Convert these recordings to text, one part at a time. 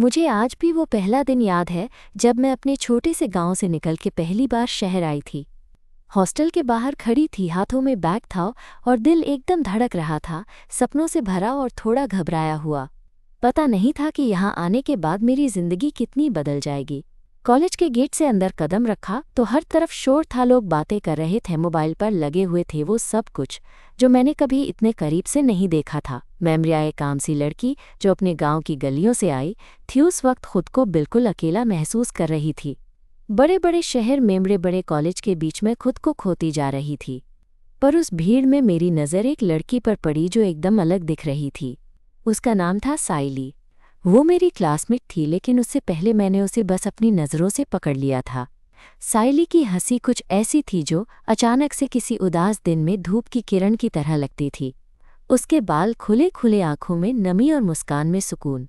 मुझे आज भी वो पहला दिन याद है जब मैं अपने छोटे से गांव से निकल के पहली बार शहर आई थी। हॉस्टल के बाहर खड़ी थी, हाथों में बैग था और दिल एकदम धड़क रहा था, सपनों से भरा और थोड़ा घबराया हुआ। पता नहीं था कि यहाँ आने के बाद मेरी जिंदगी कितनी बदल जाएगी। कॉलेज के गेट से अंदर कदम रखा तो हर तरफ शोर था, लोग बातें कर रहे थे, मोबाइल पर लगे हुए थे, वो सब कुछ जो मैंने कभी इतने करीब से नहीं देखा था। मैमरिया, एक काम सी लड़की जो अपने गांव की गलियों से आई थी, उस वक्त खुद को बिल्कुल अकेला महसूस कर रही थी। बड़े बड़े शहर में बड़े बड़े कॉलेज के बीच में खुद को खोती जा रही थी। पर उस भीड़ में मेरी नज़र एक लड़की पर पड़ी जो एकदम अलग दिख रही थी। उसका नाम था साइली। वो मेरी क्लासमेट थी, लेकिन उससे पहले मैंने उसे बस अपनी नज़रों से पकड़ लिया था। साइली की हंसी कुछ ऐसी थी जो अचानक से किसी उदास दिन में धूप की किरण की तरह लगती थी। उसके बाल खुले खुले, आंखों में नमी और मुस्कान में सुकून।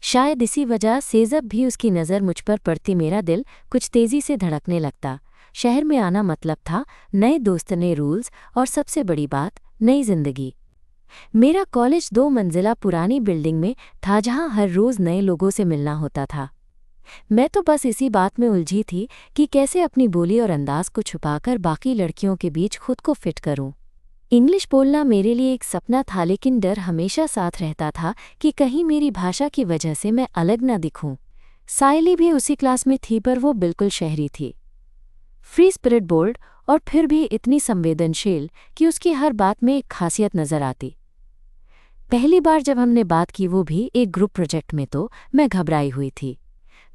शायद इसी वजह से जब भी उसकी नज़र मुझ पर पड़ती मेरा दिल कुछ तेज़ी से धड़कने लगता। शहर में आना मतलब था नए दोस्त, नए रूल्स और सबसे बड़ी बात, नई जिंदगी। मेरा कॉलेज 2 मंजिला पुरानी बिल्डिंग में था, जहां हर रोज़ नए लोगों से मिलना होता था। मैं तो बस इसी बात में उलझी थी कि कैसे अपनी बोली और अंदाज को छुपाकर बाकी लड़कियों के बीच खुद को फिट करूं। इंग्लिश बोलना मेरे लिए एक सपना था, लेकिन डर हमेशा साथ रहता था कि कहीं मेरी भाषा की वजह से मैं अलग न दिखूं। साइली भी उसी क्लास में थी, पर वो बिल्कुल शहरी थी। फ्री स्पिरिट, बोल्ड और फिर भी इतनी संवेदनशील कि उसकी हर बात में एक खासियत नजर आती। पहली बार जब हमने बात की, वो भी एक ग्रुप प्रोजेक्ट में, तो मैं घबराई हुई थी।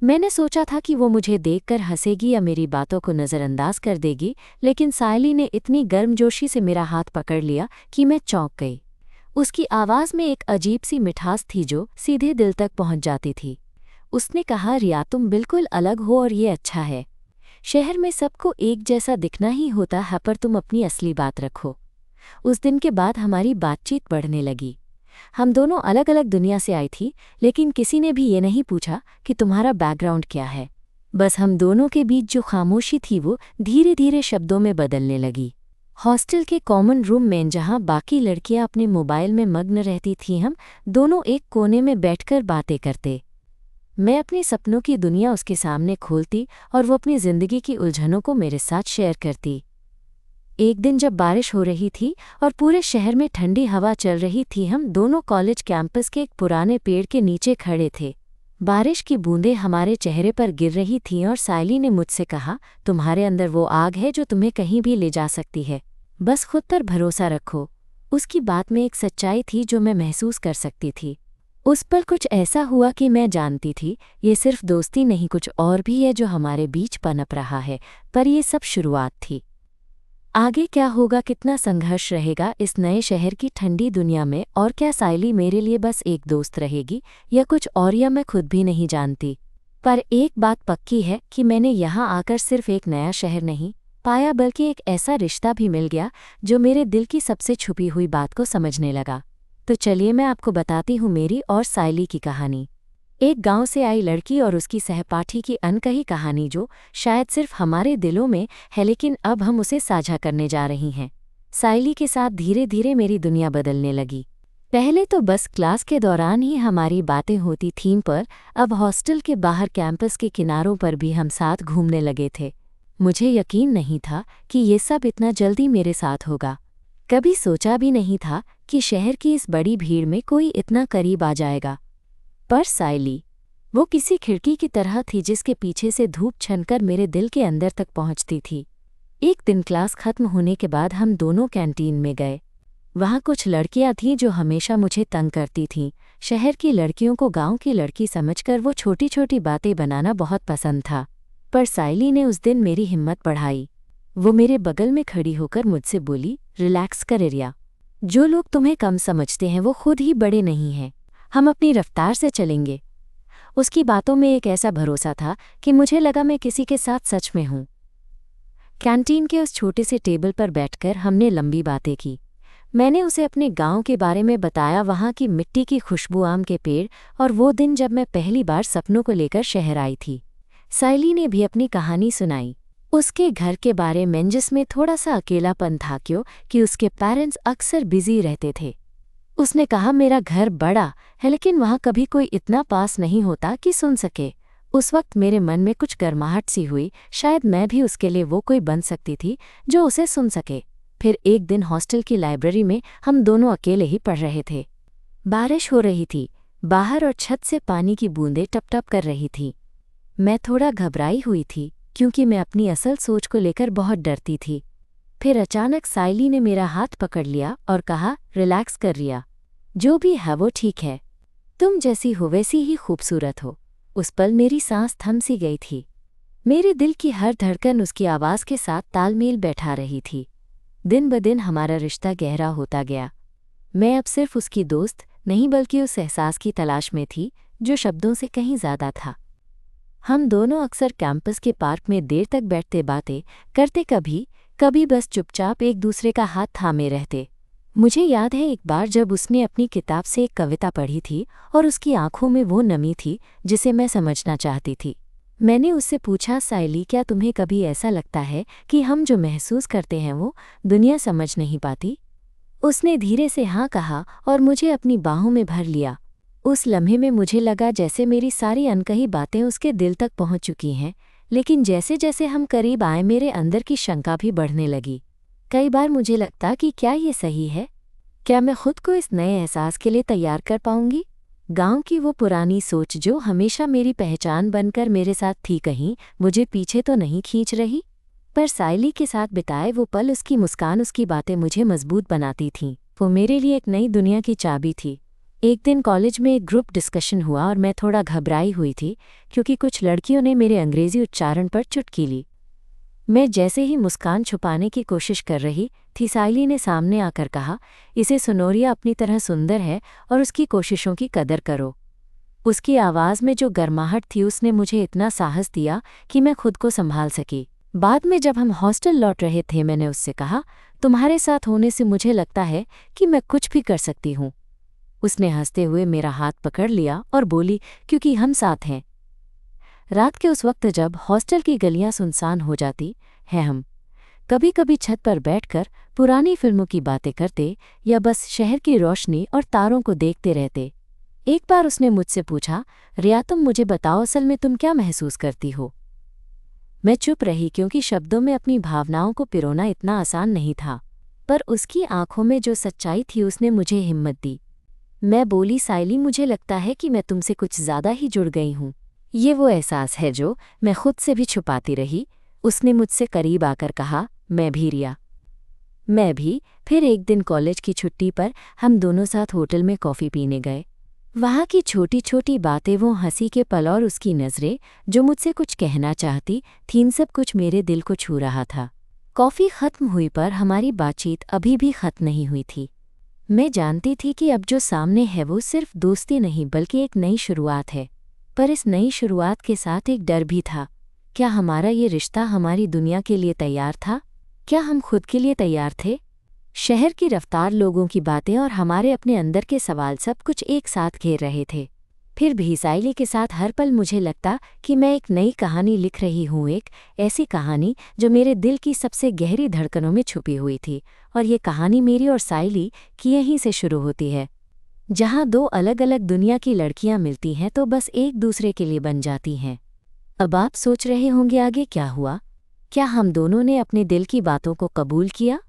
मैंने सोचा था कि वो मुझे देखकर हंसेगी या मेरी बातों को नज़रअंदाज कर देगी, लेकिन साइली ने इतनी गर्मजोशी से मेरा हाथ पकड़ लिया कि मैं चौंक गई। उसकी आवाज़ में एक अजीब सी मिठास थी जो सीधे दिल तक पहुंच जाती थी। उसने कहा, रिया, तुम बिल्कुल अलग हो और ये अच्छा है। शहर में सबको एक जैसा दिखना ही होता है, पर तुम अपनी असली बात रखो। उस दिन के बाद हमारी बातचीत बढ़ने लगी। हम दोनों अलग अलग दुनिया से आई थी, लेकिन किसी ने भी ये नहीं पूछा कि तुम्हारा बैकग्राउंड क्या है। बस हम दोनों के बीच जो खामोशी थी वो धीरे धीरे शब्दों में बदलने लगी। हॉस्टल के कॉमन रूम में, जहाँ बाकी लड़कियां अपने मोबाइल में मग्न रहती थीं, हम दोनों एक कोने में बैठकर बातें करते। मैं अपने सपनों की दुनिया उसके सामने खोलती और वो अपनी ज़िंदगी की उलझनों को मेरे साथ शेयर करती। एक दिन जब बारिश हो रही थी और पूरे शहर में ठंडी हवा चल रही थी, हम दोनों कॉलेज कैंपस के एक पुराने पेड़ के नीचे खड़े थे। बारिश की बूंदें हमारे चेहरे पर गिर रही थीं और साइली ने मुझसे कहा, तुम्हारे अंदर वो आग है जो तुम्हें कहीं भी ले जा सकती है, बस खुद पर भरोसा रखो। उसकी बात में एक सच्चाई थी जो मैं महसूस कर सकती थी। उस पल कुछ ऐसा हुआ कि मैं जानती थी ये सिर्फ दोस्ती नहीं, कुछ और भी है जो हमारे बीच पनप रहा है। पर ये सब शुरुआत थी। आगे क्या होगा, कितना संघर्ष रहेगा इस नए शहर की ठंडी दुनिया में, और क्या साइली मेरे लिए बस एक दोस्त रहेगी या कुछ और, या मैं खुद भी नहीं जानती। पर एक बात पक्की है कि मैंने यहाँ आकर सिर्फ एक नया शहर नहीं पाया, बल्कि एक ऐसा रिश्ता भी मिल गया जो मेरे दिल की सबसे छुपी हुई बात को समझने लगा। तो चलिए मैं आपको बताती हूँ मेरी और साइली की कहानी। एक गांव से आई लड़की और उसकी सहपाठी की अनकही कहानी, जो शायद सिर्फ हमारे दिलों में है, लेकिन अब हम उसे साझा करने जा रही हैं। साइली के साथ धीरे धीरे मेरी दुनिया बदलने लगी। पहले तो बस क्लास के दौरान ही हमारी बातें होती थीं, पर अब हॉस्टल के बाहर, कैंपस के किनारों पर भी हम साथ घूमने लगे थे। मुझे यकीन नहीं था कि ये सब इतना जल्दी मेरे साथ होगा। कभी सोचा भी नहीं था कि शहर की इस बड़ी भीड़ में कोई इतना करीब आ जाएगा। पर साइली, वो किसी खिड़की की तरह थी जिसके पीछे से धूप छनकर मेरे दिल के अंदर तक पहुंचती थी। एक दिन क्लास खत्म होने के बाद हम दोनों कैंटीन में गए। वहाँ कुछ लड़कियां थीं जो हमेशा मुझे तंग करती थीं। शहर की लड़कियों को गांव की लड़की समझकर वो छोटी छोटी बातें बनाना बहुत पसंद था। पर साइली ने उस दिन मेरी हिम्मत बढ़ाई। वो मेरे बगल में खड़ी होकर मुझसे बोली, रिलैक्स कर रिया, जो लोग तुम्हें कम समझते हैं वो खुद ही बड़े नहीं हैं, हम अपनी रफ्तार से चलेंगे। उसकी बातों में एक ऐसा भरोसा था कि मुझे लगा मैं किसी के साथ सच में हूँ। कैंटीन के उस छोटे से टेबल पर बैठकर हमने लंबी बातें की। मैंने उसे अपने गांव के बारे में बताया, वहाँ की मिट्टी की खुशबू, आम के पेड़ और वो दिन जब मैं पहली बार सपनों को लेकर शहर आई थी। साइली ने भी अपनी कहानी सुनाई, उसके घर के बारे में जिसमें थोड़ा सा अकेलापन था, क्योंकि उसके पेरेंट्स अक्सर बिजी रहते थे। उसने कहा, मेरा घर बड़ा है लेकिन वहाँ कभी कोई इतना पास नहीं होता कि सुन सके। उस वक्त मेरे मन में कुछ गर्माहट सी हुई, शायद मैं भी उसके लिए वो कोई बन सकती थी जो उसे सुन सके। फिर एक दिन हॉस्टल की लाइब्रेरी में हम दोनों अकेले ही पढ़ रहे थे। बारिश हो रही थी बाहर और छत से पानी की बूंदें टप-टप कर रही थीं। मैं थोड़ा घबराई हुई थी क्योंकि मैं अपनी असल सोच को लेकर बहुत डरती थी। फिर अचानक साइली ने मेरा हाथ पकड़ लिया और कहा, रिलैक्स कर रिया, जो भी है वो ठीक है। तुम जैसी हो वैसी ही खूबसूरत हो। उस पल मेरी सांस थम सी गई थी। मेरे दिल की हर धड़कन उसकी आवाज़ के साथ तालमेल बैठा रही थी। दिन ब दिन हमारा रिश्ता गहरा होता गया। मैं अब सिर्फ उसकी दोस्त नहीं बल्कि उस एहसास की तलाश में थी जो शब्दों से कहीं ज़्यादा था। हम दोनों अक्सर कैंपस के पार्क में देर तक बैठते बातें करते, कभी बस चुपचाप एक दूसरे का हाथ थामे रहते। मुझे याद है एक बार जब उसने अपनी किताब से एक कविता पढ़ी थी और उसकी आंखों में वो नमी थी जिसे मैं समझना चाहती थी। मैंने उससे पूछा, साइली, क्या तुम्हें कभी ऐसा लगता है कि हम जो महसूस करते हैं वो दुनिया समझ नहीं पाती? उसने धीरे से हाँ कहा और मुझे अपनी बाहों में भर लिया। उस लम्हे में मुझे लगा जैसे मेरी सारी अनकही बातें उसके दिल तक पहुंच चुकी हैं, लेकिन जैसे जैसे हम करीब आए मेरे अंदर की शंका भी बढ़ने लगी। कई बार मुझे लगता कि क्या ये सही है? क्या मैं खुद को इस नए एहसास के लिए तैयार कर पाऊंगी? गांव की वो पुरानी सोच जो हमेशा मेरी पहचान बनकर मेरे साथ थी, कहीं मुझे पीछे तो नहीं खींच रही? पर साइली के साथ बिताए वो पल, उसकी मुस्कान, उसकी बातें मुझे मजबूत बनाती थीं। वो मेरे लिए एक नई दुनिया की चाबी थी। एक दिन कॉलेज में एक ग्रुप डिस्कशन हुआ और मैं थोड़ा घबराई हुई थी क्योंकि कुछ लड़कियों ने मेरे अंग्रेजी उच्चारण पर चुटकी ली। मैं जैसे ही मुस्कान छुपाने की कोशिश कर रही थी, साइली ने सामने आकर कहा, इसे सुनोरिया अपनी तरह सुंदर है और उसकी कोशिशों की कदर करो। उसकी आवाज़ में जो गर्माहट थी उसने मुझे इतना साहस दिया कि मैं खुद को संभाल सकी। बाद में जब हम हॉस्टल लौट रहे थे मैंने उससे कहा, तुम्हारे साथ होने से मुझे लगता है कि मैं कुछ भी कर सकती हूँ। उसने हंसते हुए मेरा हाथ पकड़ लिया और बोली, क्योंकि हम साथ हैं। रात के उस वक्त जब हॉस्टल की गलियां सुनसान हो जाती हैं, हम कभी कभी छत पर बैठकर पुरानी फिल्मों की बातें करते या बस शहर की रोशनी और तारों को देखते रहते। एक बार उसने मुझसे पूछा, रिया, तुम मुझे बताओ, असल में तुम क्या महसूस करती हो? मैं चुप रही क्योंकि शब्दों में अपनी भावनाओं को पिरोना इतना आसान नहीं था, पर उसकी आंखों में जो सच्चाई थी उसने मुझे हिम्मत दी। मैं बोली, साइली, मुझे लगता है कि मैं तुमसे कुछ ज़्यादा ही जुड़ गई हूँ। ये वो एहसास है जो मैं खुद से भी छुपाती रही। उसने मुझसे करीब आकर कहा, मैं भी रिया, मैं भी। फिर एक दिन कॉलेज की छुट्टी पर हम दोनों साथ होटल में कॉफ़ी पीने गए। वहाँ की छोटी छोटी बातें, वो हंसी के पल और उसकी नज़रें जो मुझसे कुछ कहना चाहती थीं, सब कुछ मेरे दिल को छू रहा था। कॉफ़ी ख़त्म हुई पर हमारी बातचीत अभी भी ख़त्म नहीं हुई थी। मैं जानती थी कि अब जो सामने है वो सिर्फ दोस्ती नहीं बल्कि एक नई शुरुआत है। पर इस नई शुरुआत के साथ एक डर भी था। क्या हमारा ये रिश्ता हमारी दुनिया के लिए तैयार था? क्या हम खुद के लिए तैयार थे? शहर की रफ्तार, लोगों की बातें और हमारे अपने अंदर के सवाल सब कुछ एक साथ घेर रहे थे। फिर भी साइली के साथ हर पल मुझे लगता कि मैं एक नई कहानी लिख रही हूँ, एक ऐसी कहानी जो मेरे दिल की सबसे गहरी धड़कनों में छुपी हुई थी। और ये कहानी मेरी और साइली की यहीं से शुरू होती है। जहाँ दो अलग अलग दुनिया की लड़कियाँ मिलती हैं तो बस एक दूसरे के लिए बन जाती हैं। अब आप सोच रहे होंगे आगे क्या हुआ? क्या हम दोनों ने अपने दिल की बातों को कबूल किया?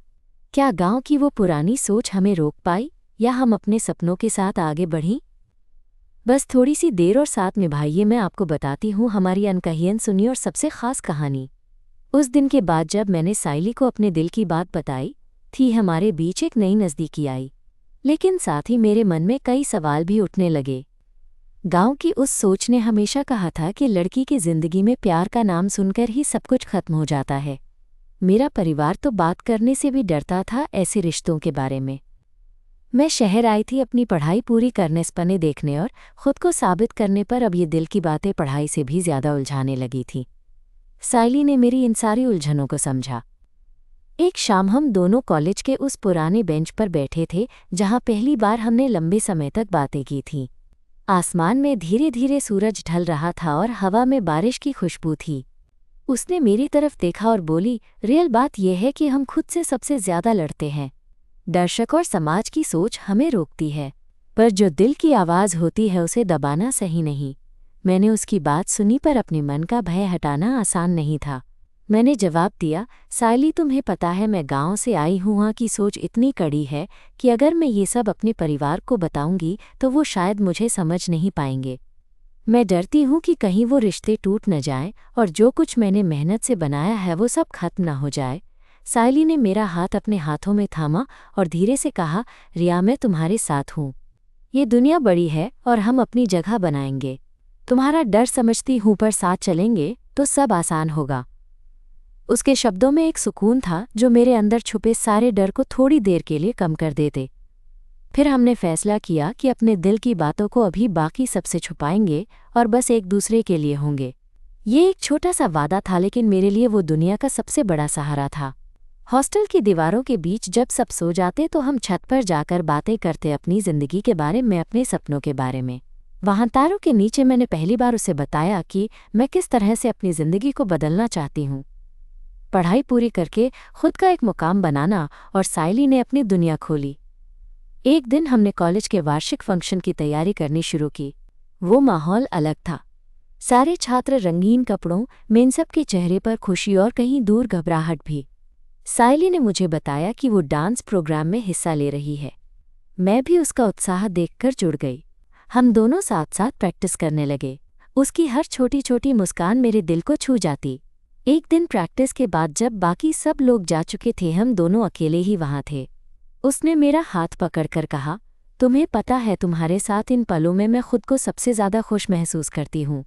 क्या गांव की वो पुरानी सोच हमें रोक पाई या हम अपने सपनों के साथ आगे बढ़ीं? बस थोड़ी सी देर और साथ निभाइए, मैं आपको बताती हूँ हमारी अनकही अनसुनी और सबसे खास कहानी। उस दिन के बाद जब मैंने साइली को अपने दिल की बात बताई थी, हमारे बीच एक नई नज़दीकी आई, लेकिन साथ ही मेरे मन में कई सवाल भी उठने लगे। गांव की उस सोच ने हमेशा कहा था कि लड़की की जिंदगी में प्यार का नाम सुनकर ही सब कुछ खत्म हो जाता है। मेरा परिवार तो बात करने से भी डरता था ऐसे रिश्तों के बारे में। मैं शहर आई थी अपनी पढ़ाई पूरी करने, सपने देखने और खुद को साबित करने, पर अब ये दिल की बातें पढ़ाई से भी ज़्यादा उलझाने लगी थी। साइली ने मेरी इन सारी उलझनों को समझा। एक शाम हम दोनों कॉलेज के उस पुराने बेंच पर बैठे थे जहाँ पहली बार हमने लंबे समय तक बातें की थीं। आसमान में धीरे धीरे सूरज ढल रहा था और हवा में बारिश की खुशबू थी। उसने मेरी तरफ देखा और बोली, रियल बात यह है कि हम खुद से सबसे ज़्यादा लड़ते हैं। दर्शक और समाज की सोच हमें रोकती है, पर जो दिल की आवाज़ होती है उसे दबाना सही नहीं। मैंने उसकी बात सुनी, पर अपने मन का भय हटाना आसान नहीं था। मैंने जवाब दिया, सायली तुम्हें पता है मैं गांव से आई हूँ, वहाँ की सोच इतनी कड़ी है कि अगर मैं ये सब अपने परिवार को बताऊंगी तो वो शायद मुझे समझ नहीं पाएंगे। मैं डरती हूँ कि कहीं वो रिश्ते टूट न जाएं और जो कुछ मैंने मेहनत से बनाया है वो सब खत्म न हो जाए। सायली ने मेरा हाथ अपने हाथों में थामा और धीरे से कहा, रिया मैं तुम्हारे साथ हूँ। ये दुनिया बड़ी है और हम अपनी जगह बनाएंगे। तुम्हारा डर समझती हूँ, पर साथ चलेंगे तो सब आसान होगा। उसके शब्दों में एक सुकून था जो मेरे अंदर छुपे सारे डर को थोड़ी देर के लिए कम कर देते। फिर हमने फैसला किया कि अपने दिल की बातों को अभी बाकी सबसे छुपाएंगे और बस एक दूसरे के लिए होंगे। ये एक छोटा सा वादा था, लेकिन मेरे लिए वो दुनिया का सबसे बड़ा सहारा था। हॉस्टल की दीवारों के बीच जब सब सो जाते तो हम छत पर जाकर बातें करते, अपनी जिंदगी के बारे में, अपने सपनों के बारे में। वहाँ तारों के नीचे मैंने पहली बार उसे बताया कि मैं किस तरह से अपनी जिंदगी को बदलना चाहती हूँ। पढ़ाई पूरी करके खुद का एक मुकाम बनाना, और सायली ने अपनी दुनिया खोली। एक दिन हमने कॉलेज के वार्षिक फंक्शन की तैयारी करनी शुरू की। वो माहौल अलग था। सारे छात्र रंगीन कपड़ों में, इन सब के चेहरे पर खुशी और कहीं दूर घबराहट भी। सायली ने मुझे बताया कि वो डांस प्रोग्राम में हिस्सा ले रही है। मैं भी उसका उत्साह देखकर जुड़ गई। हम दोनों साथ साथ प्रैक्टिस करने लगे। उसकी हर छोटी छोटी मुस्कान मेरे दिल को छू जाती। एक दिन प्रैक्टिस के बाद जब बाकी सब लोग जा चुके थे, हम दोनों अकेले ही वहाँ थे। उसने मेरा हाथ पकड़कर कहा, तुम्हें पता है तुम्हारे साथ इन पलों में मैं खुद को सबसे ज़्यादा खुश महसूस करती हूँ।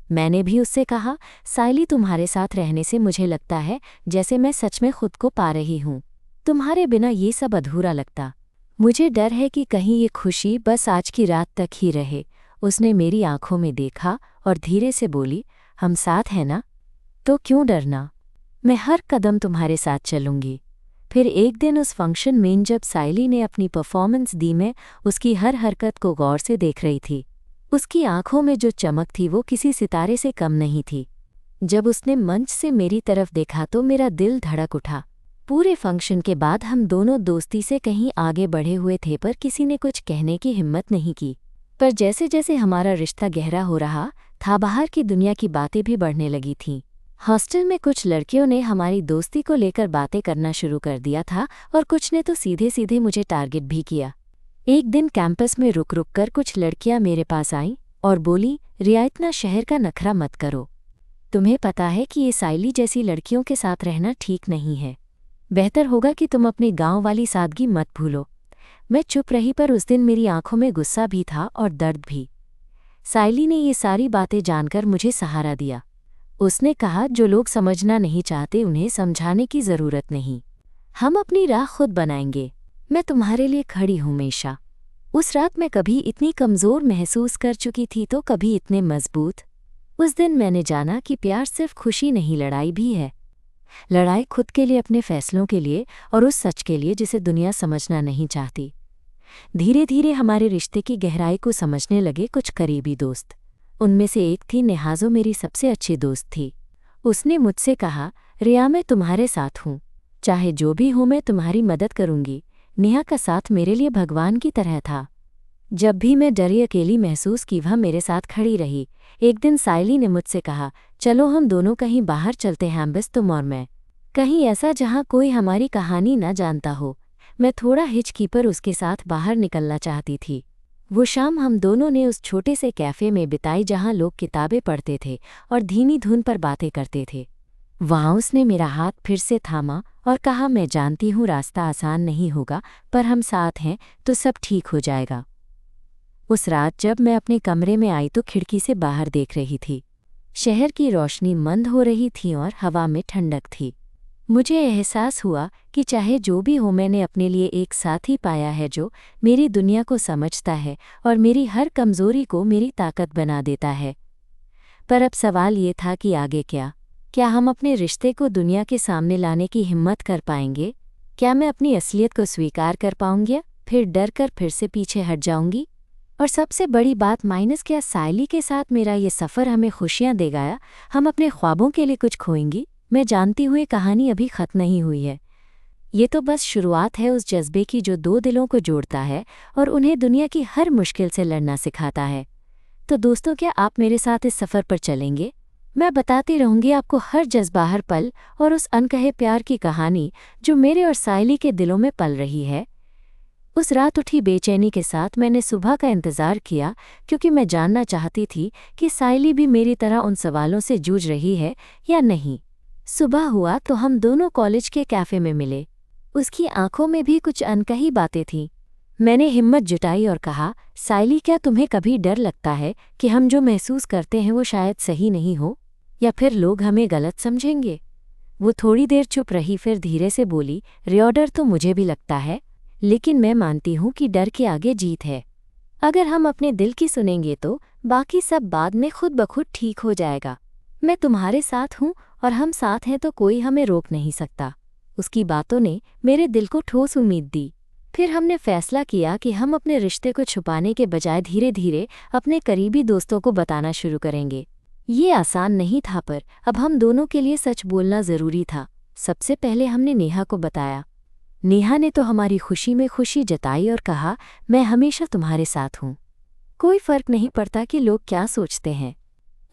मैंने भी उससे कहा, सायली तुम्हारे साथ रहने से मुझे लगता है जैसे मैं सच में खुद को पा रही हूँ। तुम्हारे बिना ये सब अधूरा लगता। मुझे डर है कि कहीं ये खुशी बस आज की रात तक ही रहे। उसने मेरी आंखों में देखा और धीरे से बोली, हम साथ हैं ना, तो क्यों डरना। मैं हर कदम तुम्हारे साथ चलूंगी। फिर एक दिन उस फंक्शन में जब सायली ने अपनी परफॉर्मेंस दी, मैं उसकी हर हरकत को गौर से देख रही थी। उसकी आंखों में जो चमक थी वो किसी सितारे से कम नहीं थी। जब उसने मंच से मेरी तरफ देखा तो मेरा दिल धड़क उठा। पूरे फंक्शन के बाद हम दोनों दोस्ती से कहीं आगे बढ़े हुए थे, पर किसी ने कुछ कहने की हिम्मत नहीं की। पर जैसे जैसे हमारा रिश्ता गहरा हो रहा था, बाहर की दुनिया की बातें भी बढ़ने लगी थीं। हॉस्टल में कुछ लड़कियों ने हमारी दोस्ती को लेकर बातें करना शुरू कर दिया था और कुछ ने तो सीधे सीधे मुझे टारगेट भी किया। एक दिन कैंपस में रुक रुक कर कुछ लड़कियां मेरे पास आईं और बोली, रिया इतना शहर का नखरा मत करो। तुम्हें पता है कि ये सायली जैसी लड़कियों के साथ रहना ठीक नहीं है। बेहतर होगा कि तुम अपनी गांव वाली सादगी मत भूलो। मैं चुप रही, पर उस दिन मेरी आंखों में गुस्सा भी था और दर्द भी। सायली ने ये सारी बातें जानकर मुझे सहारा दिया। उसने कहा, जो लोग समझना नहीं चाहते उन्हें समझाने की ज़रूरत नहीं। हम अपनी राह खुद बनाएंगे। मैं तुम्हारे लिए खड़ी हूँ हमेशा। उस रात मैं कभी इतनी कमज़ोर महसूस कर चुकी थी तो कभी इतने मजबूत। उस दिन मैंने जाना कि प्यार सिर्फ खुशी नहीं, लड़ाई भी है। लड़ाई खुद के लिए, अपने फैसलों के लिए और उस सच के लिए जिसे दुनिया समझना नहीं चाहती। धीरे धीरे हमारे रिश्ते की गहराई को समझने लगे कुछ करीबी दोस्त। उनमें से एक थी नेहा, जो मेरी सबसे अच्छी दोस्त थी। उसने मुझसे कहा, रिया मैं तुम्हारे साथ हूँ, चाहे जो भी हो मैं तुम्हारी मदद करूँगी। नेहा का साथ मेरे लिए भगवान की तरह था। जब भी मैं डरी अकेली महसूस की, वह मेरे साथ खड़ी रही। एक दिन सायली ने मुझसे कहा, चलो हम दोनों कहीं बाहर चलते हैं, बस तुम और मैं, कहीं ऐसा जहाँ कोई हमारी कहानी न जानता हो। मैं थोड़ा हिचकी पर उसके साथ बाहर निकलना चाहती थी। वो शाम हम दोनों ने उस छोटे से कैफ़े में बिताई जहाँ लोग किताबें पढ़ते थे और धीमी धुन पर बातें करते थे। वहाँ उसने मेरा हाथ फिर से थामा और कहा, मैं जानती हूँ रास्ता आसान नहीं होगा, पर हम साथ हैं तो सब ठीक हो जाएगा। उस रात जब मैं अपने कमरे में आई तो खिड़की से बाहर देख रही थी। शहर की रोशनी मंद हो रही थी और हवा में ठंडक थी। मुझे एहसास हुआ कि चाहे जो भी हो, मैंने अपने लिए एक साथी पाया है जो मेरी दुनिया को समझता है और मेरी हर कमज़ोरी को मेरी ताकत बना देता है। पर अब सवाल ये था कि आगे क्या? क्या हम अपने रिश्ते को दुनिया के सामने लाने की हिम्मत कर पाएंगे? क्या मैं अपनी असलियत को स्वीकार कर पाऊंगी, फिर डर कर फिर से पीछे हट जाऊंगी? और सबसे बड़ी बात माइनस, क्या सायली के साथ मेरा ये सफ़र हमें खुशियाँ देगा? हम अपने ख्वाबों के लिए कुछ खोएंगी? मैं जानती हूँ ये कहानी अभी ख़त्म नहीं हुई है। ये तो बस शुरुआत है उस जज्बे की जो दो दिलों को जोड़ता है और उन्हें दुनिया की हर मुश्किल से लड़ना सिखाता है। तो दोस्तों, क्या आप मेरे साथ इस सफ़र पर चलेंगे? मैं बताती रहूंगी आपको हर जज्बा, हर पल और उस अनकहे प्यार की कहानी जो मेरे और साइली के दिलों में पल रही है। उस रात उठी बेचैनी के साथ मैंने सुबह का इंतज़ार किया, क्योंकि मैं जानना चाहती थी कि साइली भी मेरी तरह उन सवालों से जूझ रही है या नहीं। सुबह हुआ तो हम दोनों कॉलेज के कैफ़े में मिले। उसकी आंखों में भी कुछ अनकही बातें थीं। मैंने हिम्मत जुटाई और कहा, साइली, क्या तुम्हें कभी डर लगता है कि हम जो महसूस करते हैं वो शायद सही नहीं हो, या फिर लोग हमें गलत समझेंगे? वो थोड़ी देर चुप रही, फिर धीरे से बोली, डर तो मुझे भी लगता है, लेकिन मैं मानती हूँ कि डर के आगे जीत है। अगर हम अपने दिल की सुनेंगे तो बाकी सब बाद में खुद ब खुद ठीक हो जाएगा। मैं तुम्हारे साथ हूँ और हम साथ हैं तो कोई हमें रोक नहीं सकता। उसकी बातों ने मेरे दिल को ठोस उम्मीद दी। फिर हमने फैसला किया कि हम अपने रिश्ते को छुपाने के बजाय धीरे धीरे अपने करीबी दोस्तों को बताना शुरू करेंगे। ये आसान नहीं था, पर अब हम दोनों के लिए सच बोलना ज़रूरी था। सबसे पहले हमने नेहा को बताया। नेहा ने तो हमारी खुशी में खुशी जताई और कहा, मैं हमेशा तुम्हारे साथ हूँ, कोई फ़र्क नहीं पड़ता कि लोग क्या सोचते हैं।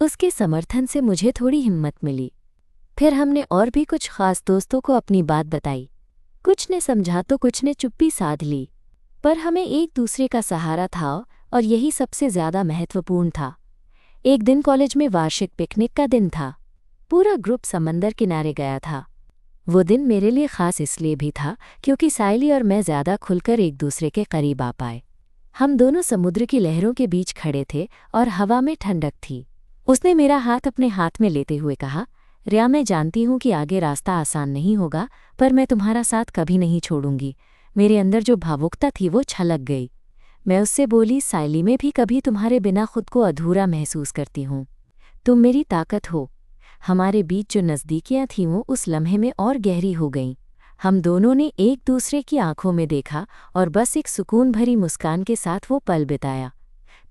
उसके समर्थन से मुझे थोड़ी हिम्मत मिली। फिर हमने और भी कुछ खास दोस्तों को अपनी बात बताई। कुछ ने समझा तो कुछ ने चुप्पी साध ली, पर हमें एक दूसरे का सहारा था और यही सबसे ज़्यादा महत्वपूर्ण था। एक दिन कॉलेज में वार्षिक पिकनिक का दिन था। पूरा ग्रुप समंदर किनारे गया था। वो दिन मेरे लिए ख़ास इसलिए भी था क्योंकि साइली और मैं ज़्यादा खुलकर एक दूसरे के करीब आ पाए। हम दोनों समुद्र की लहरों के बीच खड़े थे और हवा में ठंडक थी। उसने मेरा हाथ अपने हाथ में लेते हुए कहा, रिया, मैं जानती हूँ कि आगे रास्ता आसान नहीं होगा, पर मैं तुम्हारा साथ कभी नहीं छोड़ूंगी। मेरे अंदर जो भावुकता थी वो छलक गई। मैं उससे बोली, साइली, में भी कभी तुम्हारे बिना खुद को अधूरा महसूस करती हूँ। तुम मेरी ताकत हो। हमारे बीच जो नज़दीकियाँ थीं वो उस लम्हे में और गहरी हो गईं। हम दोनों ने एक दूसरे की आंखों में देखा और बस एक सुकून भरी मुस्कान के साथ वो पल बिताया।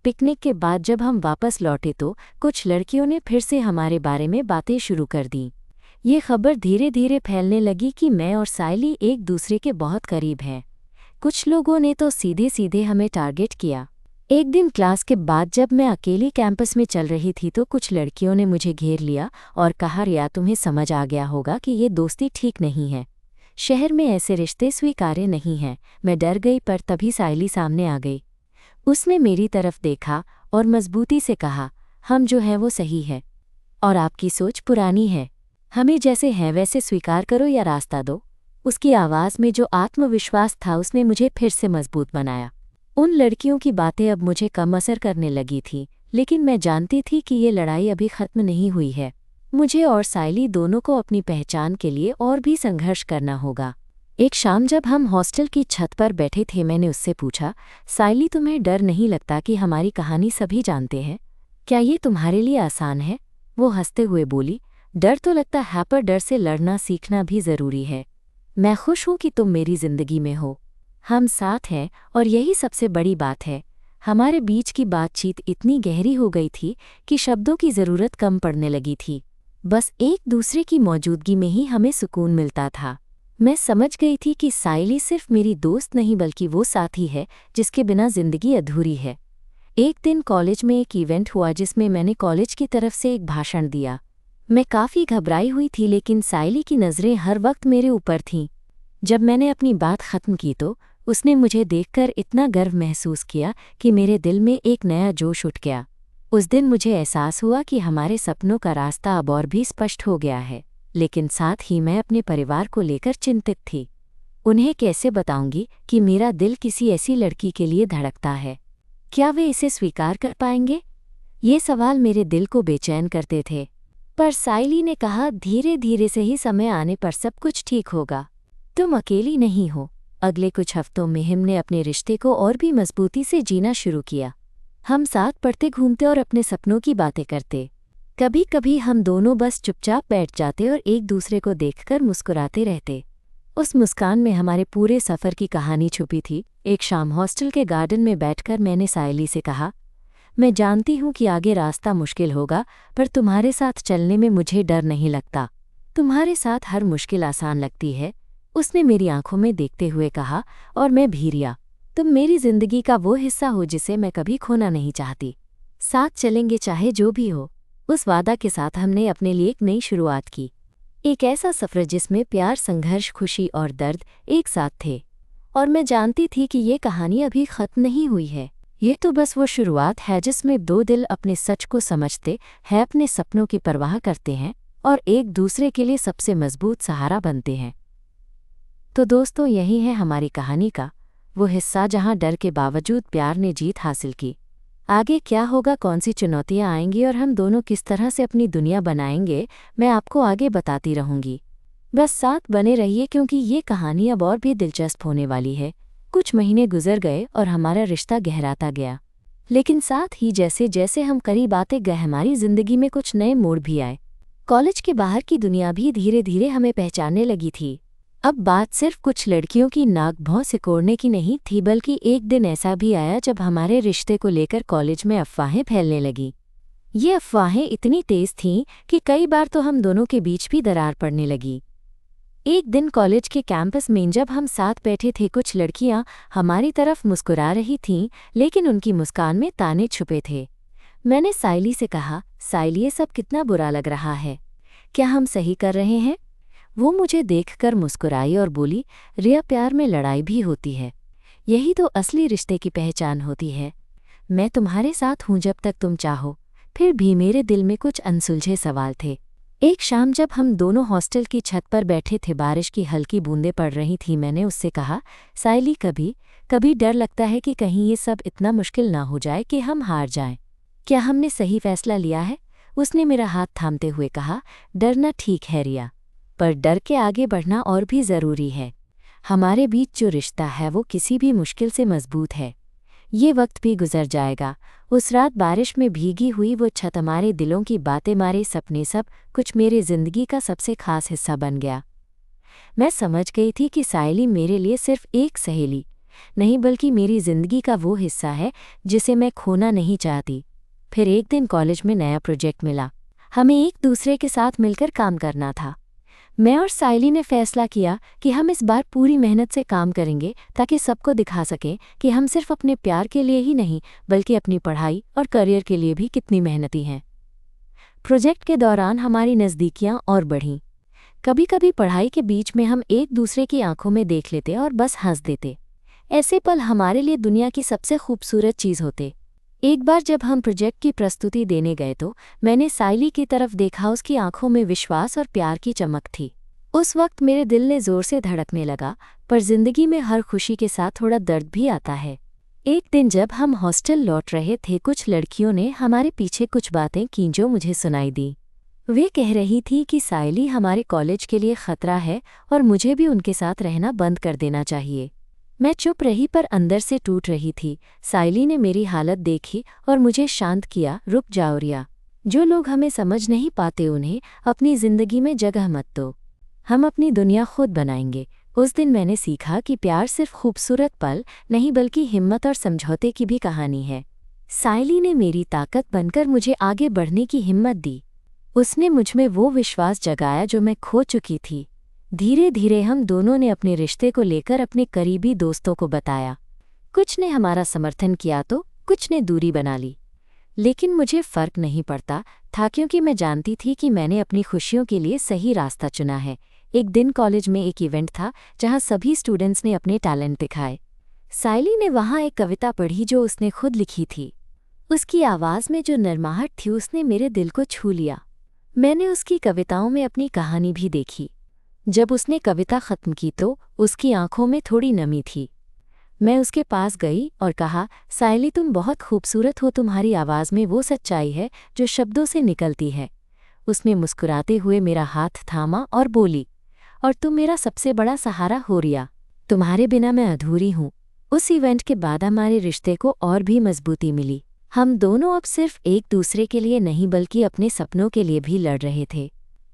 पिकनिक के बाद जब हम वापस लौटे तो कुछ लड़कियों ने फिर से हमारे बारे में बातें शुरू कर दीं। ये खबर धीरे धीरे फैलने लगी कि मैं और साइली एक दूसरे के बहुत करीब हैं। कुछ लोगों ने तो सीधे सीधे हमें टारगेट किया। एक दिन क्लास के बाद जब मैं अकेली कैंपस में चल रही थी तो कुछ लड़कियों ने मुझे घेर लिया और कहा, रिया, तुम्हें समझ आ गया होगा कि ये दोस्ती ठीक नहीं है। शहर में ऐसे रिश्ते स्वीकार्य नहीं हैं। मैं डर गई, पर तभी साइली सामने आ गई। उसने मेरी तरफ देखा और मजबूती से कहा, हम जो हैं वो सही है और आपकी सोच पुरानी है। हमें जैसे हैं वैसे स्वीकार करो या रास्ता दो। उसकी आवाज़ में जो आत्मविश्वास था उसने मुझे फिर से मजबूत बनाया। उन लड़कियों की बातें अब मुझे कम असर करने लगी थी, लेकिन मैं जानती थी कि ये लड़ाई अभी ख़त्म नहीं हुई है। मुझे और साइली दोनों को अपनी पहचान के लिए और भी संघर्ष करना होगा। एक शाम जब हम हॉस्टल की छत पर बैठे थे, मैंने उससे पूछा, साइली, तुम्हें डर नहीं लगता कि हमारी कहानी सभी जानते हैं? क्या ये तुम्हारे लिए आसान है? वो हंसते हुए बोली, डर तो लगता है, पर डर से लड़ना सीखना भी ज़रूरी है। मैं खुश हूँ कि तुम मेरी ज़िंदगी में हो। हम साथ हैं और यही सबसे बड़ी बात है। हमारे बीच की बातचीत इतनी गहरी हो गई थी कि शब्दों की ज़रूरत कम पड़ने लगी थी। बस एक दूसरे की मौजूदगी में ही हमें सुकून मिलता था। मैं समझ गई थी कि साइली सिर्फ मेरी दोस्त नहीं बल्कि वो साथी है जिसके बिना ज़िंदगी अधूरी है। एक दिन कॉलेज में एक इवेंट हुआ जिसमें मैंने कॉलेज की तरफ से एक भाषण दिया। मैं काफ़ी घबराई हुई थी, लेकिन साइली की नज़रें हर वक्त मेरे ऊपर थीं। जब मैंने अपनी बात ख़त्म की तो उसने मुझे देखकर इतना गर्व महसूस किया कि मेरे दिल में एक नया जोश उठ गया। उस दिन मुझे एहसास हुआ कि हमारे सपनों का रास्ता अब और भी स्पष्ट हो गया है, लेकिन साथ ही मैं अपने परिवार को लेकर चिंतित थी। उन्हें कैसे बताऊंगी कि मेरा दिल किसी ऐसी लड़की के लिए धड़कता है? क्या वे इसे स्वीकार कर पाएंगे? ये सवाल मेरे दिल को बेचैन करते थे। पर साइली ने कहा, धीरे धीरे से ही समय आने पर सब कुछ ठीक होगा। तुम अकेली नहीं हो। अगले कुछ हफ्तों में हमने अपने रिश्ते को और भी मजबूती से जीना शुरू किया। हम साथ पढ़ते, घूमते और अपने सपनों की बातें करते। कभी कभी हम दोनों बस चुपचाप बैठ जाते और एक दूसरे को देखकर मुस्कुराते रहते। उस मुस्कान में हमारे पूरे सफ़र की कहानी छुपी थी। एक शाम हॉस्टल के गार्डन में बैठकर मैंने साइली से कहा, मैं जानती हूँ कि आगे रास्ता मुश्किल होगा, पर तुम्हारे साथ चलने में मुझे डर नहीं लगता। तुम्हारे साथ हर मुश्किल आसान लगती है। उसने मेरी आंखों में देखते हुए कहा, और मैं भी रिया। तुम मेरी जिंदगी का वो हिस्सा हो जिसे मैं कभी खोना नहीं चाहती। साथ चलेंगे चाहे जो भी हो। उस वादा के साथ हमने अपने लिए एक नई शुरुआत की। एक ऐसा सफ़र जिसमें प्यार, संघर्ष, खुशी और दर्द एक साथ थे। और मैं जानती थी कि ये कहानी अभी ख़त्म नहीं हुई है। ये तो बस वो शुरुआत है जिसमें दो दिल अपने सच को समझते हैं, अपने सपनों की परवाह करते हैं और एक दूसरे के लिए सबसे मजबूत सहारा बनते हैं। तो दोस्तों, यही है हमारी कहानी का वो हिस्सा जहां डर के बावजूद प्यार ने जीत हासिल की। आगे क्या होगा, कौन सी चुनौतियां आएंगी और हम दोनों किस तरह से अपनी दुनिया बनाएंगे, मैं आपको आगे बताती रहूंगी। बस साथ बने रहिए क्योंकि ये कहानी अब और भी दिलचस्प होने वाली है। कुछ महीने गुजर गए और हमारा रिश्ता गहराता गया, लेकिन साथ ही जैसे जैसे हम करीब आते गए हमारी जिंदगी में कुछ नए मोड़ भी आए। कॉलेज के बाहर की दुनिया भी धीरे धीरे हमें पहचानने लगी थी। अब बात सिर्फ कुछ लड़कियों की नाक भौं सिकोड़ने की नहीं थी, बल्कि एक दिन ऐसा भी आया जब हमारे रिश्ते को लेकर कॉलेज में अफवाहें फैलने लगीं। ये अफवाहें इतनी तेज थीं कि कई बार तो हम दोनों के बीच भी दरार पड़ने लगी। एक दिन कॉलेज के कैंपस में जब हम साथ बैठे थे, कुछ लड़कियां हमारी तरफ मुस्कुरा रही थीं, लेकिन उनकी मुस्कान में ताने छुपे थे। मैंने साइली से कहा, साइली, ये सब कितना बुरा लग रहा है, क्या हम सही कर रहे हैं? वो मुझे देखकर मुस्कुराई और बोली, रिया, प्यार में लड़ाई भी होती है, यही तो असली रिश्ते की पहचान होती है। मैं तुम्हारे साथ हूँ जब तक तुम चाहो। फिर भी मेरे दिल में कुछ अनसुलझे सवाल थे। एक शाम जब हम दोनों हॉस्टल की छत पर बैठे थे, बारिश की हल्की बूंदें पड़ रही थीं, मैंने उससे कहा, साइली, कभी कभी डर लगता है कि कहीं ये सब इतना मुश्किल ना हो जाए कि हम हार जाएं। क्या हमने सही फैसला लिया है? उसने मेरा हाथ थामते हुए कहा, डरना ठीक है रिया, पर डर के आगे बढ़ना और भी ज़रूरी है। हमारे बीच जो रिश्ता है वो किसी भी मुश्किल से मजबूत है। ये वक्त भी गुजर जाएगा। उस रात बारिश में भीगी हुई वो छत, हमारे दिलों की बातें, हमारे सपने, सब कुछ मेरी जिंदगी का सबसे खास हिस्सा बन गया। मैं समझ गई थी कि साइली मेरे लिए सिर्फ एक सहेली नहीं, बल्कि मेरी जिंदगी का वो हिस्सा है जिसे मैं खोना नहीं चाहती। फिर एक दिन कॉलेज में नया प्रोजेक्ट मिला। हमें एक दूसरे के साथ मिलकर काम करना था। मैं और साइली ने फैसला किया कि हम इस बार पूरी मेहनत से काम करेंगे ताकि सबको दिखा सकें कि हम सिर्फ अपने प्यार के लिए ही नहीं, बल्कि अपनी पढ़ाई और करियर के लिए भी कितनी मेहनती हैं। प्रोजेक्ट के दौरान हमारी नज़दीकियां और बढ़ीं। कभी कभी पढ़ाई के बीच में हम एक दूसरे की आंखों में देख लेते और बस हंस देते। ऐसे पल हमारे लिए दुनिया की सबसे खूबसूरत चीज़ होते। एक बार जब हम प्रोजेक्ट की प्रस्तुति देने गए तो मैंने साइली की तरफ देखा। उसकी आंखों में विश्वास और प्यार की चमक थी। उस वक्त मेरे दिल ने जोर से धड़कने लगा, पर जिंदगी में हर खुशी के साथ थोड़ा दर्द भी आता है। एक दिन जब हम हॉस्टल लौट रहे थे, कुछ लड़कियों ने हमारे पीछे कुछ बातें की जो मुझे सुनाई दी। वे कह रही थी कि साइली हमारे कॉलेज के लिए खतरा है और मुझे भी उनके साथ रहना बंद कर देना चाहिए। मैं चुप रही, पर अंदर से टूट रही थी। साइली ने मेरी हालत देखी और मुझे शांत किया। रुक जाओ रिया, जो लोग हमें समझ नहीं पाते उन्हें अपनी जिंदगी में जगह मत दो। हम अपनी दुनिया खुद बनाएंगे। उस दिन मैंने सीखा कि प्यार सिर्फ खूबसूरत पल नहीं, बल्कि हिम्मत और समझौते की भी कहानी है। साइली ने मेरी ताकत बनकर मुझे आगे बढ़ने की हिम्मत दी। उसने मुझमें वो विश्वास जगाया जो मैं खो चुकी थी। धीरे धीरे हम दोनों ने अपने रिश्ते को लेकर अपने करीबी दोस्तों को बताया। कुछ ने हमारा समर्थन किया तो कुछ ने दूरी बना ली, लेकिन मुझे फ़र्क नहीं पड़ता था क्योंकि मैं जानती थी कि मैंने अपनी खुशियों के लिए सही रास्ता चुना है। एक दिन कॉलेज में एक इवेंट था जहां सभी स्टूडेंट्स ने अपने टैलेंट दिखाए। साइली ने वहां एक कविता पढ़ी जो उसने खुद लिखी थी। उसकी आवाज़ में जो नरमाहट थी उसने मेरे दिल को छू लिया। मैंने उसकी कविताओं में अपनी कहानी भी देखी। जब उसने कविता ख़त्म की तो उसकी आंखों में थोड़ी नमी थी। मैं उसके पास गई और कहा, साइली, तुम बहुत खूबसूरत हो। तुम्हारी आवाज़ में वो सच्चाई है जो शब्दों से निकलती है। उसने मुस्कुराते हुए मेरा हाथ थामा और बोली, और तुम मेरा सबसे बड़ा सहारा हो रिया। तुम्हारे बिना मैं अधूरी हूँ। उस इवेंट के बाद हमारे रिश्ते को और भी मजबूती मिली। हम दोनों अब सिर्फ एक दूसरे के लिए नहीं, बल्कि अपने सपनों के लिए भी लड़ रहे थे।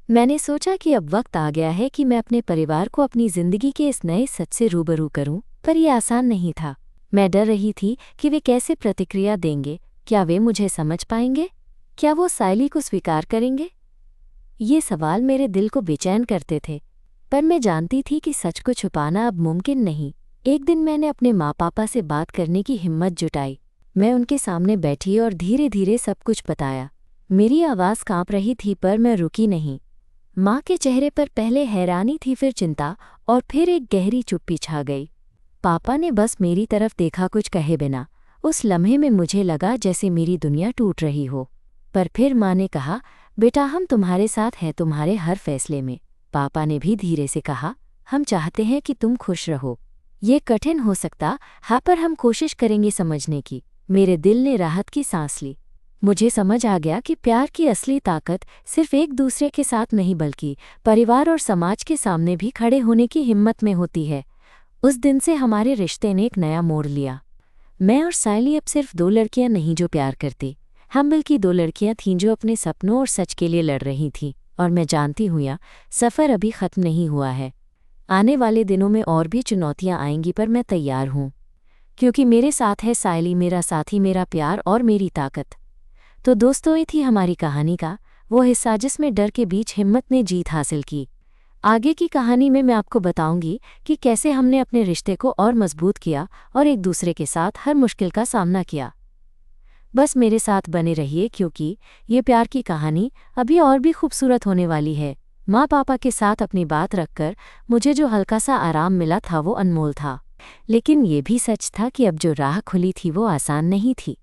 मैंने सोचा कि अब वक्त आ गया है कि मैं अपने परिवार को अपनी ज़िंदगी के इस नए सच से रूबरू करूं, पर यह आसान नहीं था। मैं डर रही थी कि वे कैसे प्रतिक्रिया देंगे। क्या वे मुझे समझ पाएंगे? क्या वो साइली को स्वीकार करेंगे? ये सवाल मेरे दिल को बेचैन करते थे। पर मैं जानती थी कि सच को छुपाना अब मुमकिन नहीं। एक दिन मैंने अपने माँ पापा से बात करने की हिम्मत जुटाई। मैं उनके सामने बैठी और धीरे धीरे सब कुछ बताया। मेरी आवाज़ काँप रही थी पर मैं रुकी नहीं। माँ के चेहरे पर पहले हैरानी थी, फिर चिंता, और फिर एक गहरी चुप्पी छा गई। पापा ने बस मेरी तरफ देखा, कुछ कहे बिना। उस लम्हे में मुझे लगा जैसे मेरी दुनिया टूट रही हो। पर फिर माँ ने कहा, बेटा हम तुम्हारे साथ हैं, तुम्हारे हर फैसले में। पापा ने भी धीरे से कहा, हम चाहते हैं कि तुम खुश रहो। ये कठिन हो सकता है पर हम कोशिश करेंगे समझने की। मेरे दिल ने राहत की सांस ली। मुझे समझ आ गया कि प्यार की असली ताकत सिर्फ एक दूसरे के साथ नहीं बल्कि परिवार और समाज के सामने भी खड़े होने की हिम्मत में होती है। उस दिन से हमारे रिश्ते ने एक नया मोड़ लिया। मैं और सायली अब सिर्फ दो लड़कियां नहीं जो प्यार करती, हम बल्कि दो लड़कियां थीं जो अपने सपनों और सच के लिए लड़ रही थीं। और मैं जानती हूँ यह सफ़र अभी ख़त्म नहीं हुआ है। आने वाले दिनों में और भी चुनौतियाँ आएंगी, पर मैं तैयार हूँ, क्योंकि मेरे साथ है सायली, मेरा साथी, मेरा प्यार और मेरी ताकत। तो दोस्तों, ये थी हमारी कहानी का वो हिस्सा जिसमें डर के बीच हिम्मत ने जीत हासिल की। आगे की कहानी में मैं आपको बताऊंगी कि कैसे हमने अपने रिश्ते को और मजबूत किया और एक दूसरे के साथ हर मुश्किल का सामना किया। बस मेरे साथ बने रहिए, क्योंकि ये प्यार की कहानी अभी और भी खूबसूरत होने वाली है। माँ पापा के साथ अपनी बात रखकर मुझे जो हल्का सा आराम मिला था वो अनमोल था। लेकिन ये भी सच था कि अब जो राह खुली थी वो आसान नहीं थी।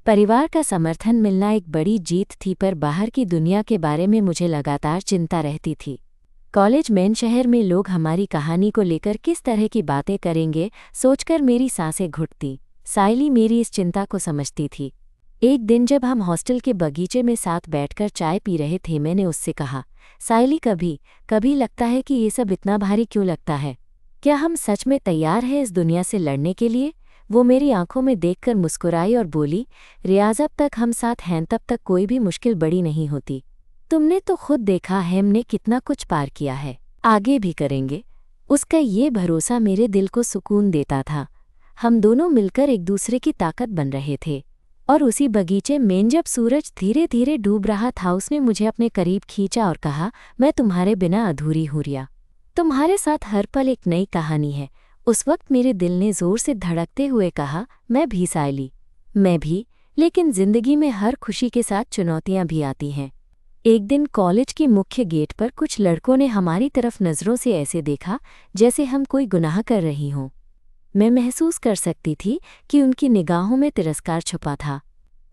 परिवार का समर्थन मिलना एक बड़ी जीत थी, पर बाहर की दुनिया के बारे में मुझे लगातार चिंता रहती थी। कॉलेज मेन शहर में लोग हमारी कहानी को लेकर किस तरह की बातें करेंगे, सोचकर मेरी सांसें घुटती। सायली मेरी इस चिंता को समझती थी। एक दिन जब हम हॉस्टल के बगीचे में साथ बैठकर चाय पी रहे थे, मैंने उससे कहा, सायली कभी कभी लगता है कि ये सब इतना भारी क्यों लगता है। क्या हम सच में तैयार हैं इस दुनिया से लड़ने के लिए? वो मेरी आंखों में देखकर मुस्कुराई और बोली, रियाज अब तक हम साथ हैं तब तक कोई भी मुश्किल बड़ी नहीं होती। तुमने तो खुद देखा है हमने कितना कुछ पार किया है, आगे भी करेंगे। उसका ये भरोसा मेरे दिल को सुकून देता था। हम दोनों मिलकर एक दूसरे की ताकत बन रहे थे। और उसी बगीचे में जब सूरज धीरे धीरे डूब रहा था, उसने मुझे अपने करीब खींचा और कहा, मैं तुम्हारे बिना अधूरी हूँ रिया। तुम्हारे साथ हर पल एक नई कहानी है। उस वक्त मेरे दिल ने जोर से धड़कते हुए कहा, मैं भी सायली, मैं भी। लेकिन जिंदगी में हर खुशी के साथ चुनौतियां भी आती हैं। एक दिन कॉलेज के मुख्य गेट पर कुछ लड़कों ने हमारी तरफ नज़रों से ऐसे देखा जैसे हम कोई गुनाह कर रही हों। मैं महसूस कर सकती थी कि उनकी निगाहों में तिरस्कार छुपा था।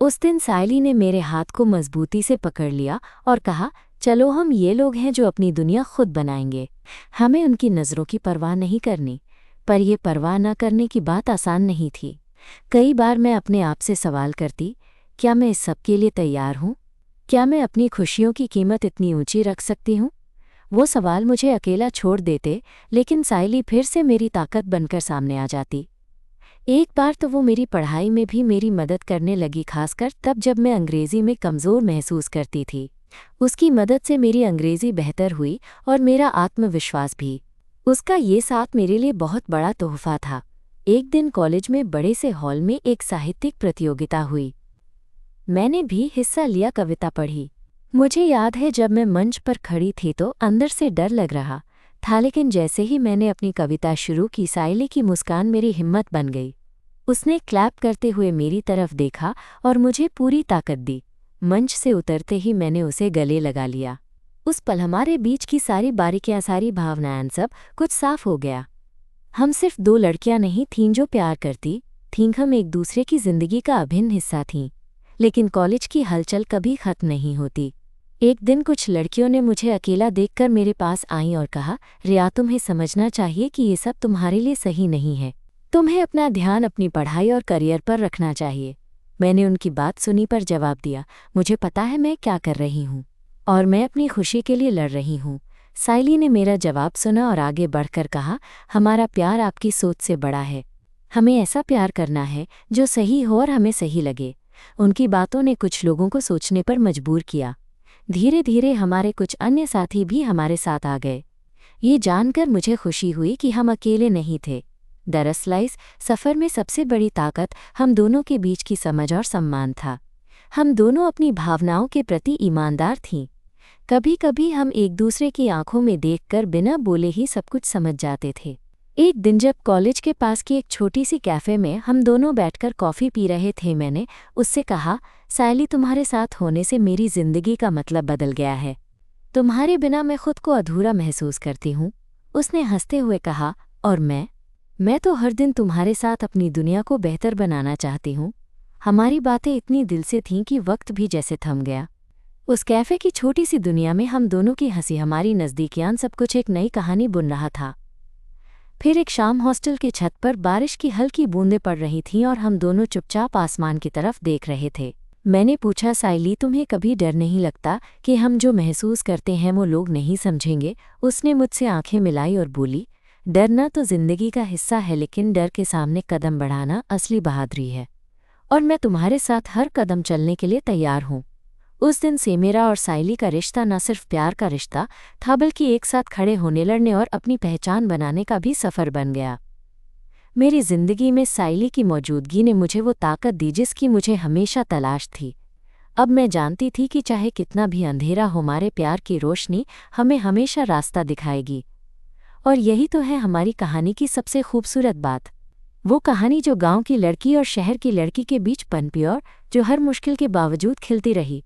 उस दिन सायली ने मेरे हाथ को मजबूती से पकड़ लिया और कहा, चलो हम ये लोग हैं जो अपनी दुनिया खुद बनाएंगे। हमें उनकी नज़रों की परवाह नहीं करनी। पर यह परवाह न करने की बात आसान नहीं थी। कई बार मैं अपने आप से सवाल करती, क्या मैं इस सब के लिए तैयार हूँ? क्या मैं अपनी खुशियों की कीमत इतनी ऊंची रख सकती हूँ? वो सवाल मुझे अकेला छोड़ देते, लेकिन सायली फिर से मेरी ताकत बनकर सामने आ जाती। एक बार तो वो मेरी पढ़ाई में भी मेरी मदद करने लगी, खासकर तब जब मैं अंग्रेज़ी में कमज़ोर महसूस करती थी। उसकी मदद से मेरी अंग्रेज़ी बेहतर हुई और मेरा आत्मविश्वास भी। उसका ये साथ मेरे लिए बहुत बड़ा तोहफ़ा था। एक दिन कॉलेज में बड़े से हॉल में एक साहित्यिक प्रतियोगिता हुई। मैंने भी हिस्सा लिया, कविता पढ़ी। मुझे याद है जब मैं मंच पर खड़ी थी तो अंदर से डर लग रहा था, लेकिन जैसे ही मैंने अपनी कविता शुरू की, सायली की मुस्कान मेरी हिम्मत बन गई। उसने क्लैप करते हुए मेरी तरफ देखा और मुझे पूरी ताकत दी। मंच से उतरते ही मैंने उसे गले लगा लिया। उस पल हमारे बीच की सारी बारीकियां, सारी भावनाएं, सब कुछ साफ हो गया। हम सिर्फ दो लड़कियां नहीं थीं जो प्यार करती थीं, हम एक दूसरे की जिंदगी का अभिन्न हिस्सा थीं। लेकिन कॉलेज की हलचल कभी खत्म नहीं होती। एक दिन कुछ लड़कियों ने मुझे अकेला देखकर मेरे पास आईं और कहा, रिया तुम्हें समझना चाहिए कि ये सब तुम्हारे लिए सही नहीं है। तुम्हें अपना ध्यान अपनी पढ़ाई और करियर पर रखना चाहिए। मैंने उनकी बात सुनी पर जवाब दिया, मुझे पता है मैं क्या कर रही हूँ और मैं अपनी खुशी के लिए लड़ रही हूँ। सायली ने मेरा जवाब सुना और आगे बढ़कर कहा, हमारा प्यार आपकी सोच से बड़ा है। हमें ऐसा प्यार करना है जो सही हो और हमें सही लगे। उनकी बातों ने कुछ लोगों को सोचने पर मजबूर किया। धीरे धीरे हमारे कुछ अन्य साथी भी हमारे साथ आ गए। ये जानकर मुझे खुशी हुई कि हम अकेले नहीं थे। दरअसल इस सफ़र में सबसे बड़ी ताकत हम दोनों के बीच की समझ और सम्मान था। हम दोनों अपनी भावनाओं के प्रति ईमानदार थीं। कभी कभी हम एक दूसरे की आंखों में देखकर बिना बोले ही सब कुछ समझ जाते थे। एक दिन जब कॉलेज के पास की एक छोटी सी कैफ़े में हम दोनों बैठकर कॉफ़ी पी रहे थे, मैंने उससे कहा, सायली, तुम्हारे साथ होने से मेरी ज़िंदगी का मतलब बदल गया है। तुम्हारे बिना मैं खुद को अधूरा महसूस करती हूँ। उसने हंसते हुए कहा, और मैं तो हर दिन तुम्हारे साथ अपनी दुनिया को बेहतर बनाना चाहती हूँ। हमारी बातें इतनी दिल से थीं कि वक्त भी जैसे थम गया। उस कैफ़े की छोटी सी दुनिया में हम दोनों की हंसी, हमारी नज़दीकियां, सब कुछ एक नई कहानी बुन रहा था। फिर एक शाम हॉस्टल की छत पर बारिश की हल्की बूंदें पड़ रही थीं और हम दोनों चुपचाप आसमान की तरफ देख रहे थे। मैंने पूछा, सायली, तुम्हें कभी डर नहीं लगता कि हम जो महसूस करते हैं वो लोग नहीं समझेंगे? उसने मुझसे आंखें मिलाई और बोली, डरना तो जिंदगी का हिस्सा है, लेकिन डर के सामने कदम बढ़ाना असली बहादुरी है। और मैं तुम्हारे साथ हर कदम चलने के लिए तैयार हूँ। उस दिन से मेरा और सायली का रिश्ता न सिर्फ प्यार का रिश्ता था, बल्कि एक साथ खड़े होने, लड़ने और अपनी पहचान बनाने का भी सफ़र बन गया। मेरी ज़िंदगी में सायली की मौजूदगी ने मुझे वो ताकत दी जिसकी मुझे हमेशा तलाश थी। अब मैं जानती थी कि चाहे कितना भी अंधेरा हो, हमारे प्यार की रोशनी हमें हमेशा रास्ता दिखाएगी। और यही तो है हमारी कहानी की सबसे खूबसूरत बात। वो कहानी जो गांव की लड़की और शहर की लड़की के बीच पनपी और जो हर मुश्किल के बावजूद खिलती रही।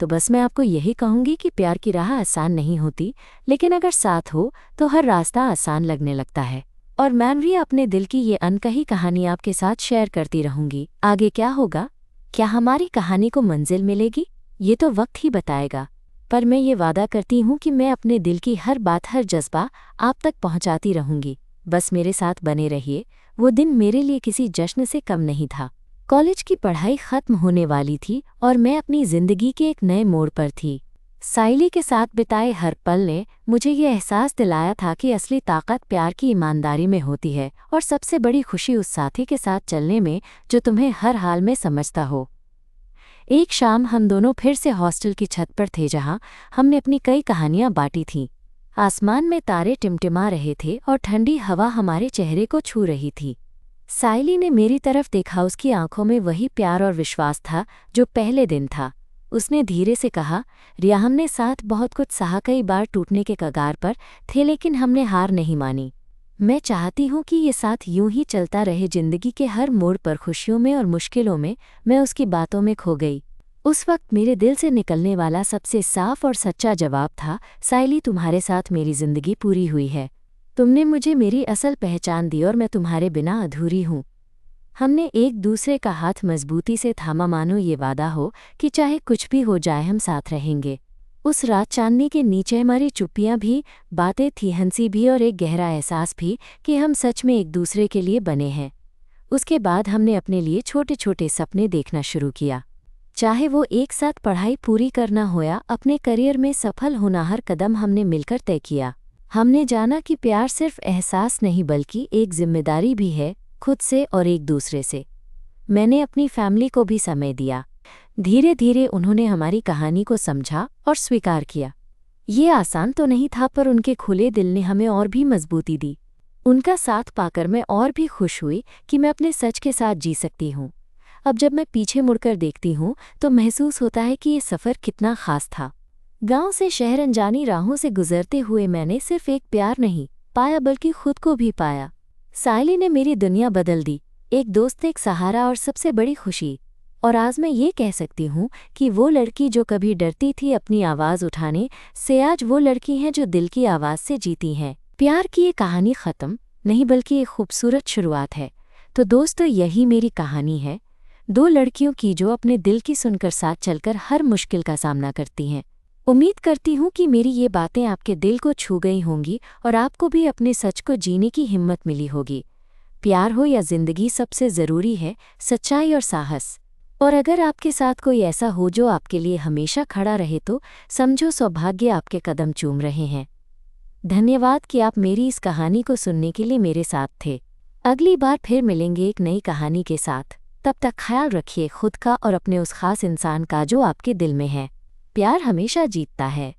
तो बस मैं आपको यही कहूँगी कि प्यार की राह आसान नहीं होती, लेकिन अगर साथ हो तो हर रास्ता आसान लगने लगता है। और मैं भी अपने दिल की ये अनकही कहानी आपके साथ शेयर करती रहूँगी। आगे क्या होगा? क्या हमारी कहानी को मंजिल मिलेगी? ये तो वक्त ही बताएगा। पर मैं ये वादा करती हूँ कि मैं अपने दिल की हर बात, हर जज्बा आप तक पहुँचाती रहूँगी। बस मेरे साथ बने रहिए। वो दिन मेरे लिए किसी जश्न से कम नहीं था। कॉलेज की पढ़ाई खत्म होने वाली थी और मैं अपनी ज़िंदगी के एक नए मोड़ पर थी। सायली के साथ बिताए हर पल ने मुझे ये एहसास दिलाया था कि असली ताकत प्यार की ईमानदारी में होती है, और सबसे बड़ी खुशी उस साथी के साथ चलने में जो तुम्हें हर हाल में समझता हो। एक शाम हम दोनों फिर से हॉस्टल की छत पर थे, जहाँ हमने अपनी कई कहानियां बांटी थीं। आसमान में तारे टिमटिमा रहे थे और ठंडी हवा हमारे चेहरे को छू रही थी। सायली ने मेरी तरफ देखा, उसकी आंखों में वही प्यार और विश्वास था जो पहले दिन था। उसने धीरे से कहा, रिया, हमने साथ बहुत कुछ सहा, कई बार टूटने के कगार पर थे, लेकिन हमने हार नहीं मानी। मैं चाहती हूँ कि ये साथ यूं ही चलता रहे, जिंदगी के हर मोड़ पर, खुशियों में और मुश्किलों में। मैं उसकी बातों में खो गई। उस वक्त मेरे दिल से निकलने वाला सबसे साफ और सच्चा जवाब था, सायली, तुम्हारे साथ मेरी जिंदगी पूरी हुई है। तुमने मुझे मेरी असल पहचान दी और मैं तुम्हारे बिना अधूरी हूँ। हमने एक दूसरे का हाथ मजबूती से थामा, मानो ये वादा हो कि चाहे कुछ भी हो जाए हम साथ रहेंगे। उस रात चांदनी के नीचे हमारी चुप्पियाँ भी, बातें थी, हंसी भी, और एक गहरा एहसास भी कि हम सच में एक दूसरे के लिए बने हैं। उसके बाद हमने अपने लिए छोटे छोटे सपने देखना शुरू किया, चाहे वो एक साथ पढ़ाई पूरी करना हो या अपने करियर में सफल होना। हर कदम हमने मिलकर तय किया। हमने जाना कि प्यार सिर्फ एहसास नहीं, बल्कि एक जिम्मेदारी भी है, खुद से और एक दूसरे से। मैंने अपनी फैमिली को भी समय दिया। धीरे धीरे उन्होंने हमारी कहानी को समझा और स्वीकार किया। ये आसान तो नहीं था, पर उनके खुले दिल ने हमें और भी मजबूती दी। उनका साथ पाकर मैं और भी खुश हुई कि मैं अपने सच के साथ जी सकती हूँ। अब जब मैं पीछे मुड़कर देखती हूँ तो महसूस होता है कि ये सफ़र कितना खास था। गांव से शहर, अनजानी राहों से गुजरते हुए मैंने सिर्फ एक प्यार नहीं पाया, बल्कि खुद को भी पाया। सायली ने मेरी दुनिया बदल दी, एक दोस्त, एक सहारा और सबसे बड़ी खुशी। और आज मैं ये कह सकती हूँ कि वो लड़की जो कभी डरती थी अपनी आवाज़ उठाने से, आज वो लड़की है जो दिल की आवाज़ से जीती हैं। प्यार की ये कहानी ख़त्म नहीं, बल्कि एक खूबसूरत शुरुआत है। तो दोस्तों, यही मेरी कहानी है, दो लड़कियों की जो अपने दिल की सुनकर साथ चलकर हर मुश्किल का सामना करती हैं। उम्मीद करती हूँ कि मेरी ये बातें आपके दिल को छू गई होंगी और आपको भी अपने सच को जीने की हिम्मत मिली होगी। प्यार हो या जिंदगी, सबसे ज़रूरी है सच्चाई और साहस। और अगर आपके साथ कोई ऐसा हो जो आपके लिए हमेशा खड़ा रहे, तो समझो सौभाग्य आपके कदम चूम रहे हैं। धन्यवाद कि आप मेरी इस कहानी को सुनने के लिए मेरे साथ थे। अगली बार फिर मिलेंगे एक नई कहानी के साथ। तब तक ख्याल रखिए खुद का और अपने उस खास इंसान का जो आपके दिल में है। प्यार हमेशा जीतता है।